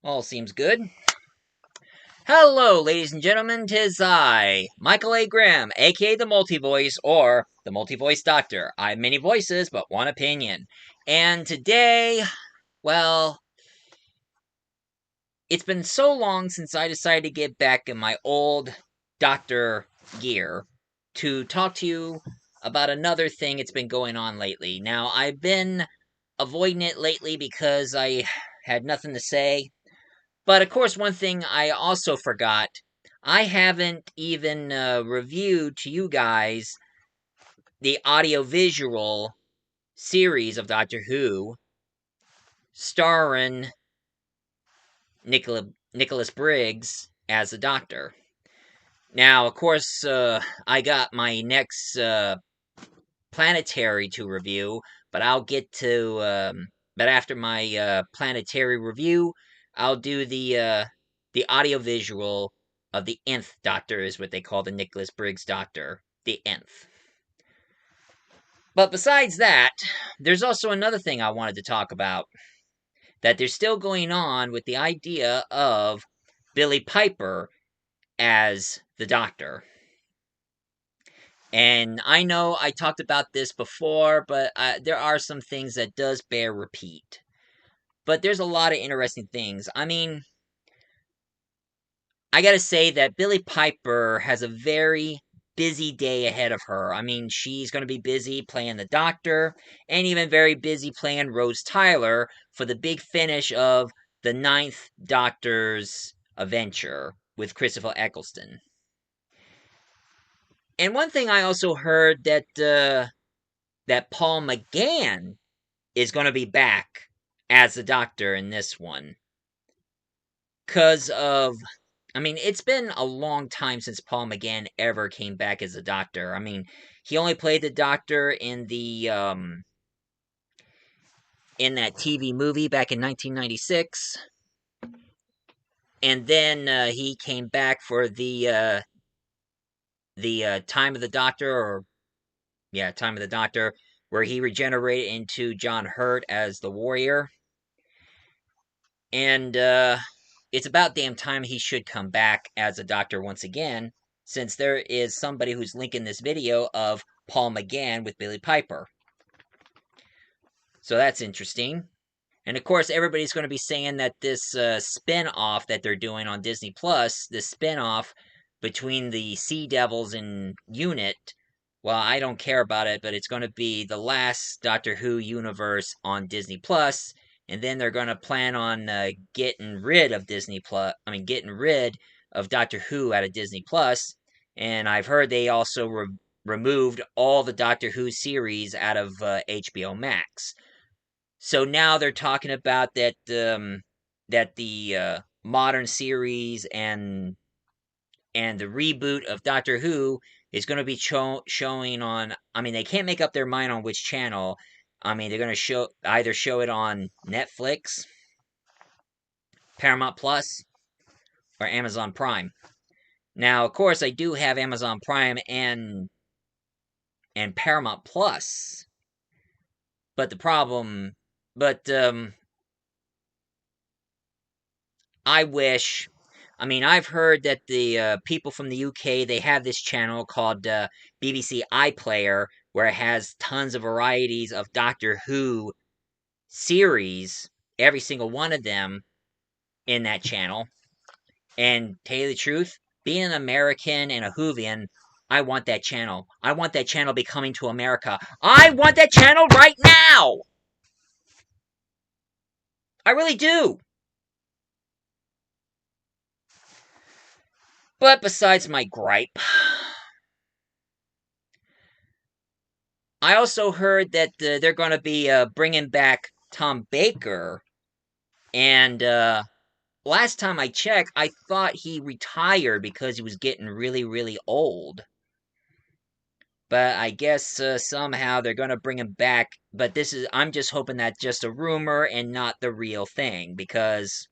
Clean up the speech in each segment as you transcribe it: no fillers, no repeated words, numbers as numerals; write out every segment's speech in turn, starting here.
All seems good. Hello, ladies and gentlemen, 'tis I, Michael A. Graham, aka the Multi-Voice, or the Multi-Voice Doctor. I have many voices, but one opinion. And today, well, it's been so long since I decided to get back in my old doctor gear to talk to you about another thing that's been going on lately. Now, I've been avoiding it lately because I had nothing to say. But of course, one thing I also forgot, I haven't even reviewed to you guys the audiovisual series of Doctor Who starring Nicholas Briggs as the Doctor. Now, of course, I got my next planetary to review, but I'll get to. But after my planetary review, I'll do the audiovisual of the Nth Doctor, is what they call the Nicholas Briggs Doctor, the Nth. But besides that, there's also another thing I wanted to talk about. That they're still going on with the idea of Billy Piper as the Doctor. And I know I talked about this before, but there are some things that does bear repeat. But there's a lot of interesting things. I mean, I gotta say that Billy Piper has a very busy day ahead of her. I mean, she's gonna be busy playing the Doctor, and even very busy playing Rose Tyler for the big finish of the Ninth Doctor's adventure with Christopher Eccleston. And one thing I also heard that Paul McGann is going to be back as the Doctor in this one. Because of. I mean, it's been a long time since Paul McGann ever came back as the Doctor. I mean, he only played the Doctor in in that TV movie back in 1996. And then he came back for the Time of the Doctor, or yeah, Time of the Doctor, where he regenerated into John Hurt as the Warrior. And it's about damn time he should come back as a Doctor once again, since there is somebody who's linking this video of Paul McGann with Billy Piper. So that's interesting. And of course, everybody's going to be saying that this spin-off that they're doing on Disney Plus, this spin-off between the Sea Devils and Unit, well, I don't care about it, but it's going to be the last Doctor Who universe on Disney Plus, and then they're going to plan on getting rid of Disney Plus. I mean, getting rid of Doctor Who out of Disney Plus, and I've heard they also removed all the Doctor Who series out of HBO Max. So now they're talking about that the modern series and the reboot of Doctor Who is going to be showing on. I mean, they can't make up their mind on which channel. I mean, they're going to either show it on Netflix, Paramount Plus, or Amazon Prime. Now, of course, I do have Amazon Prime and Paramount Plus, but the problem, but I wish. I mean, I've heard that the people from the UK, they have this channel called BBC iPlayer, where it has tons of varieties of Doctor Who series, every single one of them in that channel. And tell you the truth, being an American and a Whovian, I want that channel. I want that channel be coming to America. I want that channel right now! I really do! But besides my gripe, I also heard that they're going to be bringing back Tom Baker. And last time I checked, I thought he retired because he was getting really, really old. But I guess somehow they're going to bring him back. But I'm just hoping that's just a rumor and not the real thing. Because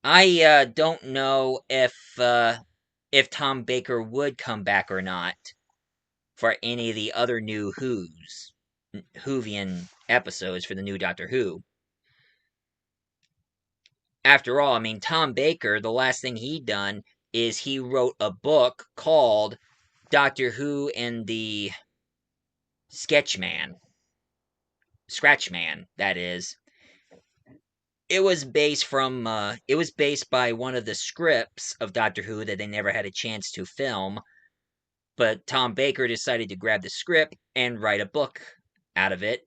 I don't know if Tom Baker would come back or not for any of the other new Whovian episodes for the new Doctor Who. after all, I mean, Tom Baker, the last thing he done is he wrote a book called Doctor Who and the Sketchman. Scratchman, that is. It was based by one of the scripts of Doctor Who that they never had a chance to film, but Tom Baker decided to grab the script and write a book out of it.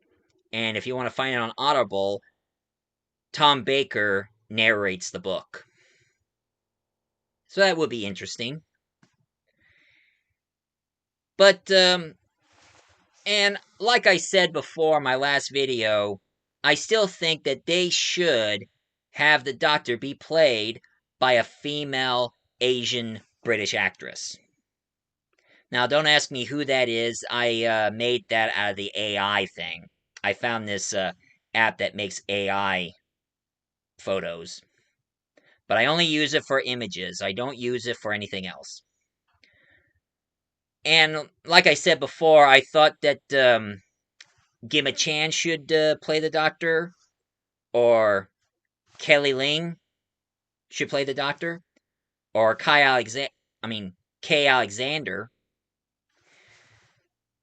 And if you want to find it on Audible, Tom Baker narrates the book. So that would be interesting. But and like I said before in my last video, I still think that they should have the Doctor be played by a female Asian British actress. Now, don't ask me who that is. I made that out of the AI thing. I found this app that makes AI photos. But I only use it for images. I don't use it for anything else. And like I said before, I thought that Gemma Chan should play the Doctor, or Kelly Ling should play the Doctor, or Kay Alexander.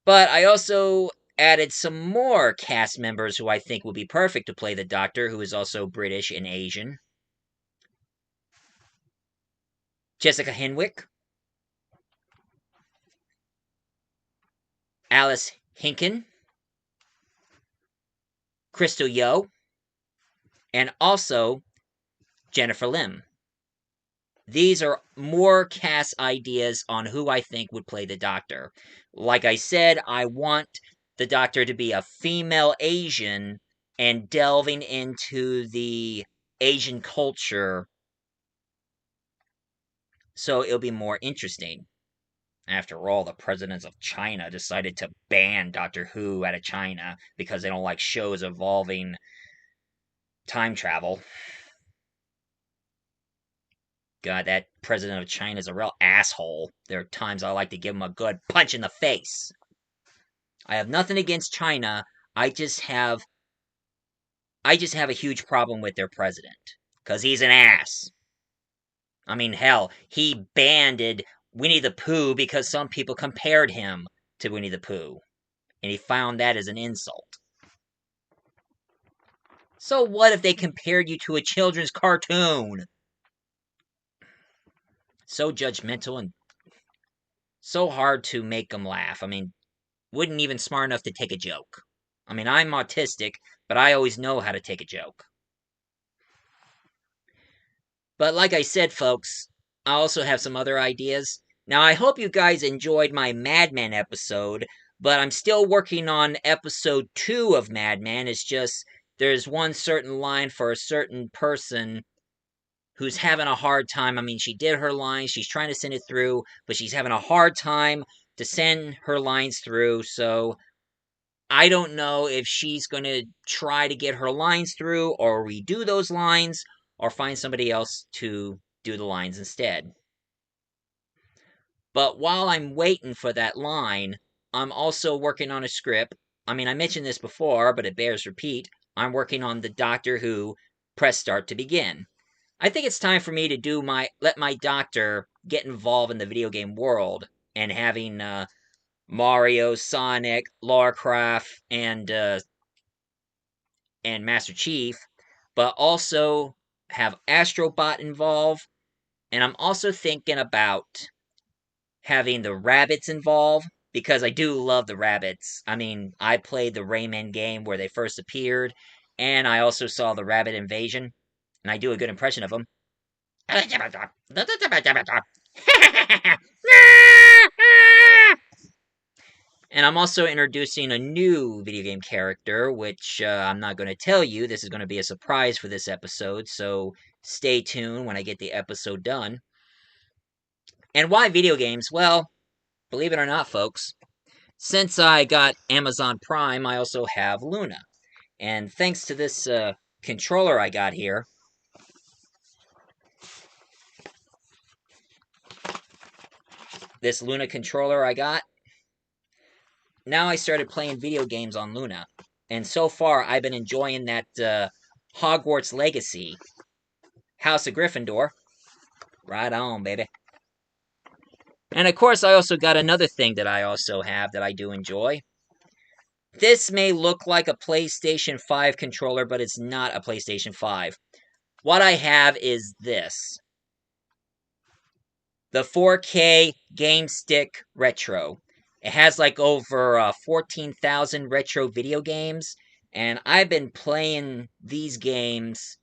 But I also added some more cast members who I think would be perfect to play the Doctor, who is also British and Asian. Jessica Henwick, Alice Hinken, Crystal Yeoh, and also Jennifer Lim. These are more cast ideas on who I think would play the Doctor. Like I said, I want the Doctor to be a female Asian and delving into the Asian culture, so it'll be more interesting. After all, the presidents of China decided to ban Doctor Who out of China because they don't like shows involving time travel. God, that president of China is a real asshole. There are times I like to give him a good punch in the face. I have nothing against China. I just have a huge problem with their president cuz he's an ass. I mean, hell, he banned Winnie the Pooh because some people compared him to Winnie the Pooh, and he found that as an insult. So what if they compared you to a children's cartoon? So judgmental and so hard to make them laugh. I mean, wouldn't even smart enough to take a joke. I mean, I'm autistic, but I always know how to take a joke. But like I said, folks, I also have some other ideas. Now, I hope you guys enjoyed my Mad Men episode, but I'm still working on episode 2 of Mad Men. It's just there's one certain line for a certain person who's having a hard time. I mean, she did her lines, she's trying to send it through, but she's having a hard time to send her lines through, so I don't know if she's going to try to get her lines through or redo those lines or find somebody else to do the lines instead. But while I'm waiting for that line, I'm also working on a script. I mean, I mentioned this before, but it bears repeat. I'm working on the Doctor Who Press Start to Begin. I think it's time for me to let my doctor get involved in the video game world and having Mario, Sonic, Lara Croft, and Master Chief, but also have Astrobot involved. And I'm also thinking about having the rabbits involved because I do love the rabbits. I mean, I played the Rayman game where they first appeared, and I also saw the Rabbit Invasion, and I do a good impression of them. And I'm also introducing a new video game character, which I'm not going to tell you. This is going to be a surprise for this episode, so stay tuned when I get the episode done. And why video games? Well, believe it or not, folks, since I got Amazon Prime, I also have Luna. And thanks to this controller I got here, this Luna controller I got, now I started playing video games on Luna. And so far, I've been enjoying that Hogwarts Legacy. House of Gryffindor. Right on, baby. And of course, I also got another thing that I also have that I do enjoy. This may look like a PlayStation 5 controller, but it's not a PlayStation 5. What I have is this. The 4K Game Stick Retro. It has like over 14,000 retro video games, and I've been playing these games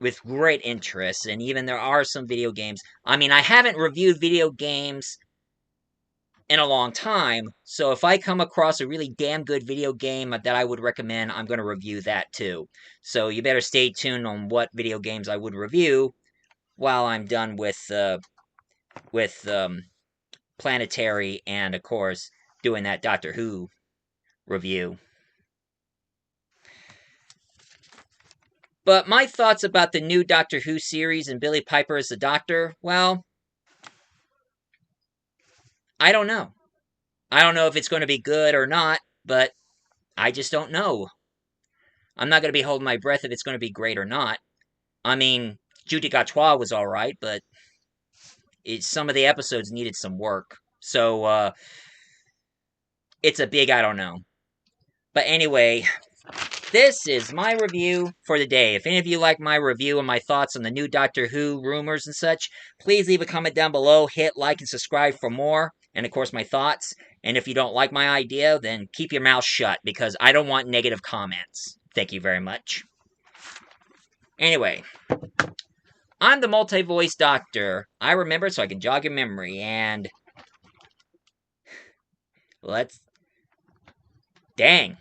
with great interest, and even there are some video games. I mean, I haven't reviewed video games in a long time, so if I come across a really damn good video game that I would recommend, I'm going to review that too. So you better stay tuned on what video games I would review while I'm done with Planetary and, of course, doing that Doctor Who review. But my thoughts about the new Doctor Who series and Billie Piper as the Doctor, well, I don't know. I don't know if it's going to be good or not, but I just don't know. I'm not going to be holding my breath if it's going to be great or not. I mean, Judy Gatois was alright, but some of the episodes needed some work. So, it's a big I don't know. But anyway, this is my review for the day. If any of you like my review and my thoughts on the new Doctor Who rumors and such, please leave a comment down below, hit like and subscribe for more, and of course my thoughts. And if you don't like my idea, then keep your mouth shut, because I don't want negative comments. Thank you very much. Anyway, I'm the multi-voice doctor. I remember so I can jog your memory, and let's... Dang.